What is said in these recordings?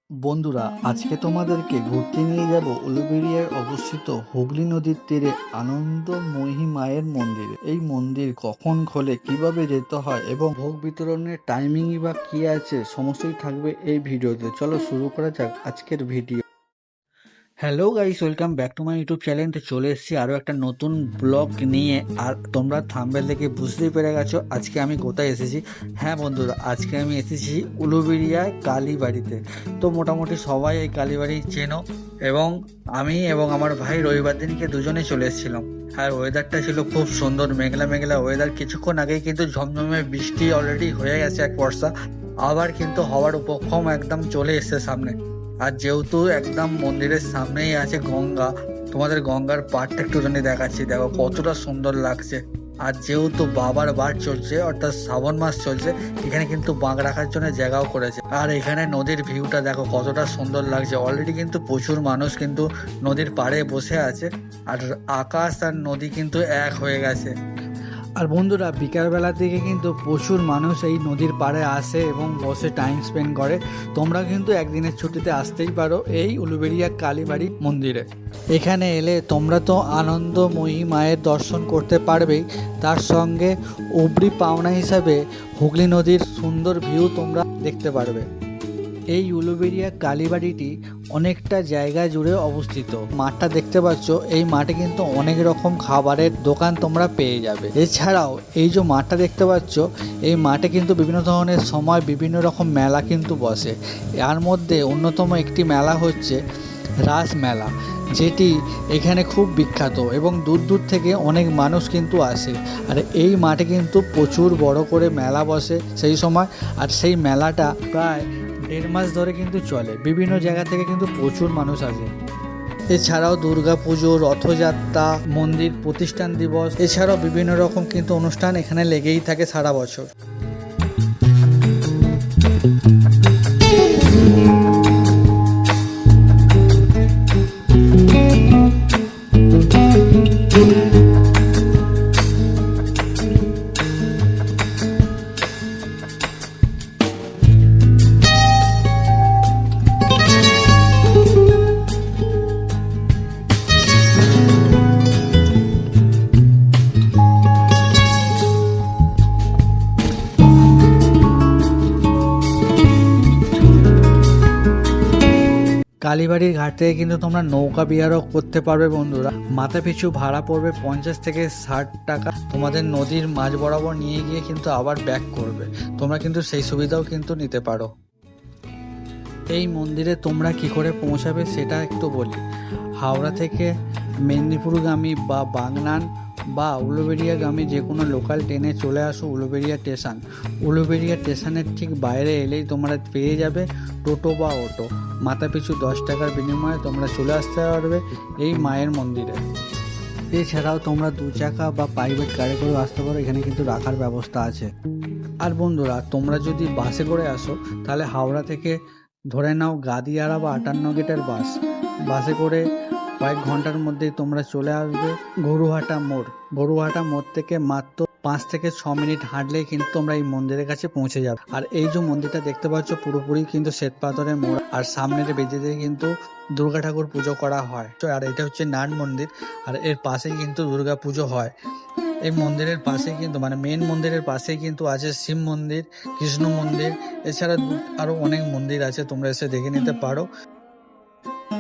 বন্ধুরা, আজকে তোমাদেরকে ঘুরতে নিয়ে যাব উলুবেড়িয়ায় অবস্থিত হুগলি নদীর তীরে আনন্দময়ী মায়ের মন্দিরে। এই মন্দির কখন খোলে, কিভাবে যেতে হয় এবং ভোগ বিতরণের টাইমিংই বা কি আছে, সমস্তই থাকবে এই ভিডিওতে। চলো শুরু করা যাক আজকের video. Hello guys, welcome back to my YouTube channel. তো চলে এসেছি আরও একটা নতুন ব্লগ নিয়ে। আর তোমরা থাম্বনেল দেখে বুঝতেই পেরে গেছো আজকে আমি কোথায় এসেছি। হ্যাঁ বন্ধুরা, আজকে আমি এসেছি উলুবেড়িয়ায় কালীবাড়িতে। তো মোটামুটি সবাই এই কালীবাড়ি চেনো, এবং আমি এবং আমার ভাই রবিবার দিনকে দুজনে চলে এসেছিলাম। আর ওয়েদারটা ছিল খুব সুন্দর, মেঘলা মেঘলা ওয়েদার। কিছুক্ষণ আগেই কিন্তু ঝমঝমে বৃষ্টি অলরেডি হয়ে গেছে এক বর্ষা, আবার কিন্তু হওয়ার উপক্রম একদম চলে এসছে সামনে। আর যেহেতু একদম মন্দিরের সামনেই আছে গঙ্গা, তোমাদের গঙ্গার পাড়টা একটুখানি দেখাচ্ছি, দেখো কতটা সুন্দর লাগছে। আর যেহেতু বাবার বার চলছে, অর্থাৎ শ্রাবণ মাস চলছে, এখানে কিন্তু বাঁক রাখার জন্য জায়গাও করেছে। আর এখানে নদীর ভিউটা দেখো কতটা সুন্দর লাগছে। অলরেডি কিন্তু প্রচুর মানুষ কিন্তু নদীর পাড়ে বসে আছে, আর আকাশ আর নদী কিন্তু এক হয়ে গেছে। আর বন্ধুরা, বিকালবেলা থেকে কিন্তু প্রচুর মানুষ এই নদীর পাড়ে আসে এবং বসে টাইম স্পেন্ড করে। তোমরা কিন্তু একদিনের ছুটিতে আসতেই পারো এই উলুবেড়িয়া কালীবাড়ি মন্দিরে। এখানে এলে তোমরা তো আনন্দময়ী মায়ের দর্শন করতে পারবেই, তার সঙ্গে উপরি পাওনা হিসাবে হুগলি নদীর সুন্দর ভিউ তোমরা দেখতে পারবে। এই উলুবেড়িয়া কালীবাড়িটি অনেকটা জায়গা জুড়ে অবস্থিত। মাঠটা দেখতে পাচ্ছ, এই মাঠে কিন্তু অনেক রকম খাবারের দোকান তোমরা পেয়ে যাবে। এছাড়াও এই যে মাঠটা দেখতে পাচ্ছ, এই মাঠে কিন্তু বিভিন্ন ধরনের সময় বিভিন্ন রকম মেলা কিন্তু বসে। এর মধ্যে অন্যতম একটি মেলা হচ্ছে রাস মেলা, যেটি এখানে খুব বিখ্যাত এবং দূর দূর থেকে অনেক মানুষ কিন্তু আসে। আর এই মাঠে কিন্তু প্রচুর বড় করে মেলা বসে সেই সময়। আর সেই মেলাটা প্রায় 1.5 মাস ধরে কিন্তু চলে। বিভিন্ন জায়গা থেকে কিন্তু প্রচুর মানুষ আসে। এছাড়াও দুর্গা পুজো, রথযাত্রা, মন্দির প্রতিষ্ঠান দিবস, এছাড়াও বিভিন্ন রকম কিন্তু অনুষ্ঠান এখানে লেগেই থাকে সারা বছর। কালীবাড়ির ঘাট থেকে কিন্তু তোমরা নৌকা বিহারও করতে পারবে বন্ধুরা। মাথা পিছু ভাড়া পড়বে 50 থেকে 60 টাকা। তোমাদের নদীর মাঝ বরাবর নিয়ে গিয়ে কিন্তু আবার ব্যাক করবে। তোমরা কিন্তু সেই সুবিধাও কিন্তু নিতে পারো। এই মন্দিরে তোমরা কি করে পৌঁছাবে সেটা একটু বলি। হাওড়া থেকে মেদিনীপুরগামী বা বাগনান বা উলুবেড়িয়াগামী যে কোনো লোকাল ট্রেনে চলে আসো উলুবেড়িয়া স্টেশন। উলুবেড়িয়া স্টেশনের ঠিক বাইরে এলেই তোমরা পেয়ে যাবে টোটো বা অটো। মাথা পিছু 10 টাকার বিনিময়ে তোমরা চলে আসতে পারবে এই মায়ের মন্দিরে। এছাড়াও তোমরা 2 চাকা বা প্রাইভেট গাড়ি করেও আসতে পারো, এখানে কিন্তু রাখার ব্যবস্থা আছে। আর বন্ধুরা, তোমরা যদি বাসে করে আসো তাহলে হাওড়া থেকে ধরে নাও গাদিয়ারা বা 58 গেটের বাস। বাসে করে কয়েক ঘন্টার মধ্যেই তোমরা চলে আসবে গরুহাটা মোড়। গরুহাটা মোড় থেকে মাত্র 5 থেকে 6 মিনিট হাঁটলেই কিন্তু তোমরা এই মন্দিরের কাছে পৌঁছে যাবে। আর এই যে মন্দিরটা দেখতে পাচ্ছ, পুরোপুরি কিন্তু শ্বেত পাথরের মোড়। আর সামনের বেদিতে কিন্তু দুর্গা ঠাকুর পুজো করা হয়। তো আর এটা হচ্ছে নাট মন্দির, আর এর পাশেই কিন্তু দুর্গা পুজো হয়। এই মন্দিরের পাশেই কিন্তু মেন মন্দিরের পাশেই কিন্তু আছে শিব মন্দির, কৃষ্ণ মন্দির, এছাড়া আরো অনেক মন্দির আছে, তোমরা এসে দেখে নিতে পারো।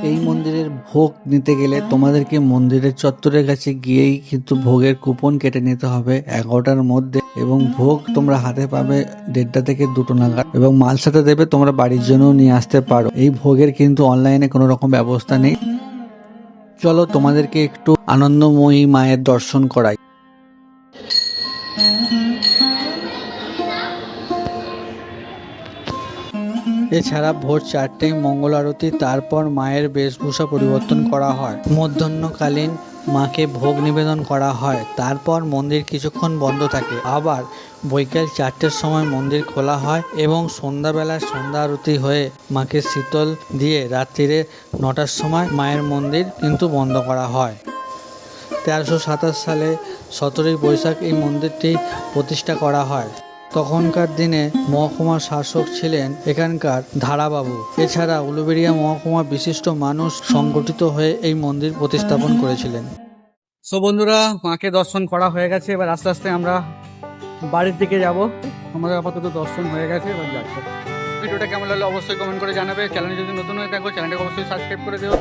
এই মন্দিরের ভোগ নিতে গেলে তোমাদেরকে মন্দিরের চত্বরের কাছে গিয়েই কিন্তু ভোগের কুপন কেটে নিতে হবে 11টার মধ্যে, এবং ভোগ তোমরা হাতে পাবে 1:30 থেকে 2 নাগাদ, এবং মাল সাথে দেবে, তোমরা বাড়ির জন্য নিয়ে আসতে পারো। এই ভোগের কিন্তু অনলাইনে কোনো রকম ব্যবস্থা নেই। চলো তোমাদেরকে একটু আনন্দময়ী মায়ের দর্শন করাই। এছাড়া ভোর 4টায় মঙ্গল আরতি, তারপর মায়ের বেশভূষা পরিবর্তন করা হয়। মধ্যাহ্নকালীন মাকে ভোগ নিবেদন করা হয়। তারপর মন্দির কিছুক্ষণ বন্ধ থাকে। আবার বৈকাল 4টের সময় মন্দির খোলা হয় এবং সন্ধ্যাবেলায় সন্ধ্যা আরতি হয়ে মাকে শীতল দিয়ে রাত্রিরে 9টার সময় মায়ের মন্দির কিন্তু বন্ধ করা হয়। 1327 সালে 17ই বৈশাখ এই মন্দিরটি প্রতিষ্ঠা করা হয়। তখনকার দিনে মহকুমার শাসক ছিলেন এখানকার ধারাবাবু। এছাড়া উলুবেড়িয়া মহকুমা বিশিষ্ট মানুষ সংগঠিত হয়ে এই মন্দির প্রতিস্থাপন করেছিলেন। সো বন্ধুরা, মাকে দর্শন করা হয়ে গেছে, এবার আস্তে আস্তে আমরা বাড়ির দিকে যাব। আমাদের আপাতত দর্শন হয়ে গেছে, এবার যাচ্ছি। ভিডিওটা কেমন লাগলো অবশ্যই কমেন্ট করে জানাবে। চ্যানেলে যদি নতুন হয়ে থাকো চ্যানেলটাকে অবশ্যই সাবস্ক্রাইব করে দিও।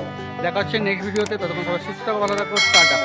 দেখা হচ্ছে নেক্সট ভিডিওতে, ততক্ষণ সবাই সুস্থ থাকো, ভালো থাকো, টাটা।